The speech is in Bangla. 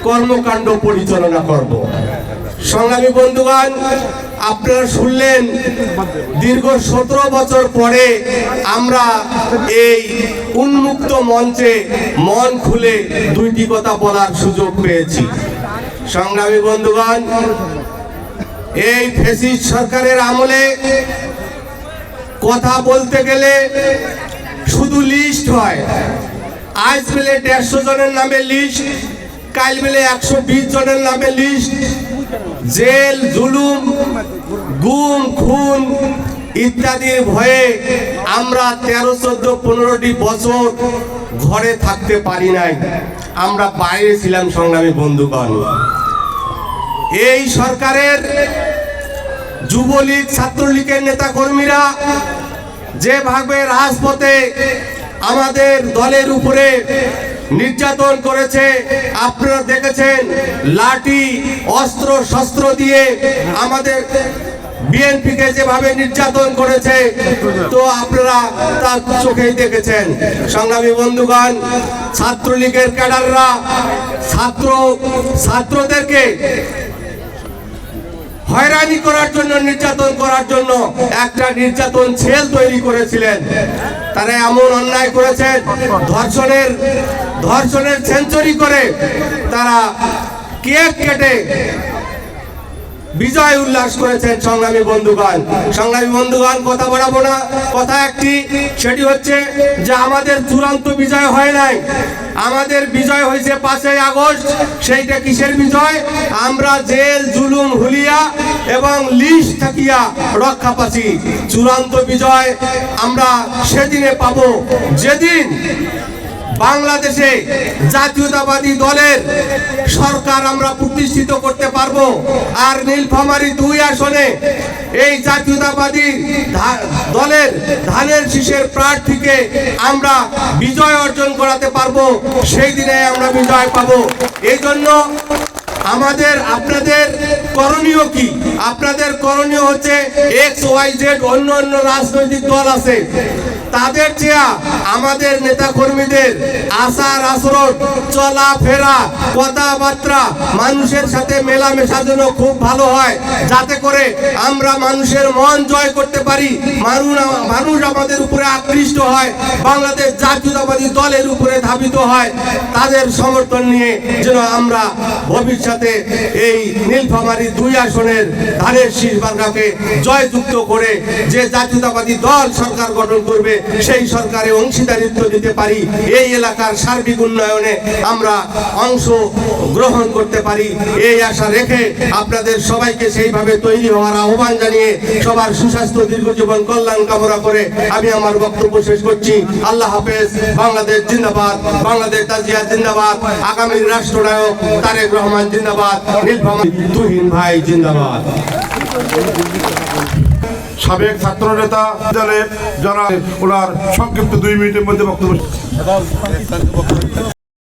কর্মকাণ্ড পরিচালনা করব। সংগ্রামী বন্ধুগণ, আপনারা শুনলেন দীর্ঘ 17 বছর পরে আমরা এই উন্মুক্ত মঞ্চে মন খুলে দুইটি কথা বলার সুযোগ পেয়েছি। সংগ্রামী বন্ধুগণ, এই ফ্যাসিস্ট সরকারের আমলে কথা বলতে গেলে শুধু লিস্ট হয়। আজ বেলে 150 জনের নামে লিস্ট, কাল বেলে 120 জনের নামে লিস্ট। জেল, জুলুম, গুম, খুন ইত্যাদির ভয়ে আমরা 13-14-15টি বছর ঘরে থাকতে পারি নাই, আমরা বাইরে ছিলাম। সংগ্রামী বন্ধুগণ, এই সরকারের যুবলীগ, ছাত্রলীগের নেতা কর্মীরা যেভাবে রাজপথে আমাদের দলের উপরে নির্যাতন করেছে আপনারা দেখেছেন। লাঠি, অস্ত্র শস্ত্র দিয়ে আমাদের বিএনপিকে যেভাবে নির্যাতন করেছে তো আপনারা তার চোখেই দেখেছেন। সংগ্রামী বন্ধুগণ, ছাত্রলীগের ক্যাডাররা ছাত্রদেরকে হয়রানি করার জন্য, নির্যাতন করার জন্য একটা নির্যাতন সেল তৈরি করেছিলেন। তারা এমন অন্যায় করেছেন, ধর্ষণের সেঞ্চুরি করে তারা কেক কেটে বিজয় উল্লাস করেছেন। সংগ্রামী বন্ধুগণ, কথা বাড়াবো না, কথা একটি, সেটি হচ্ছে যে আমাদের চূড়ান্ত বিজয় হয় নাই। আমাদের বিজয় হয়েছে 5ই আগস্ট। সেইটা কিসের বিজয়? আমরা জেল, জুলুম, হুলিয়া এবং লিস্ট থাকিয়া রক্ষা পাচ্ছি। চূড়ান্ত বিজয় আমরা সেদিনে পাবো যেদিন বাংলাদেশে জাতীয়তাবাদী দলের সরকার আমরা প্রতিষ্ঠিত করতে পারবো। আর নীলফামারী 2 আসনে এই জাতীয়তাবাদী দলের ধানের শীষের প্রার্থীকে আমরা বিজয় অর্জন করাতে পারবো। সেই দিনে আমরা বিজয় পাবো। এই জন্য আপনাদের করণীয় কি? আপনাদের করণীয় হচ্ছে XYZ অন্য রাজনৈতিক দল আছে, তাদের চেয়ে আমাদের নেতা কর্মীদের আচার আচরণ, চলাফেরা, কথাবার্তা মানুষের সাথে মেলামেশা যেন খুব ভালো হয়, যাতে করে আমরা মানুষের মন জয় করতে পারি, মানুষ আমাদের উপরে আকৃষ্ট হয়, বাংলাদেশ জাতীয়তাবাদী দলের উপরে ধাবিত হয়। তাদের সমর্থন নিয়ে যেন আমরা ভবিষ্যতে এই নীলফামারী 2 আসনের ধানের শীষ মার্কাকে জয়যুক্ত করে যে জাতীয়তাবাদী দল সরকার গঠন করবে সেই সরকারে অংশীদারিত্ব দিতে পারি, এই এলাকার সার্বিক উন্নয়নে আমরা অংশ গ্রহণ করতে পারি, এই আশা রেখে আপনাদের সবাইকে সেইভাবে তৈরি হওয়ার আহ্বান জানিয়ে সবার সুস্বাস্থ্য, দীর্ঘজীবন, কল্যাণ কামনা করে আমি আমার বক্তব্য শেষ করছি। আল্লাহ হাফেজ। বাংলাদেশ জিন্দাবাদ, বাংলাদেশ তাজিয়া জিন্দাবাদ, আগামীর রাষ্ট্রনায়ক তারেক রহমান জিন্দাবাদ, নীলফামারী তুহিন ভাই জিন্দাবাদ। সাবেক ছাত্র নেতা যারা ওনার সংক্ষিপ্ত 2 মিনিটের মধ্যে বক্তব্য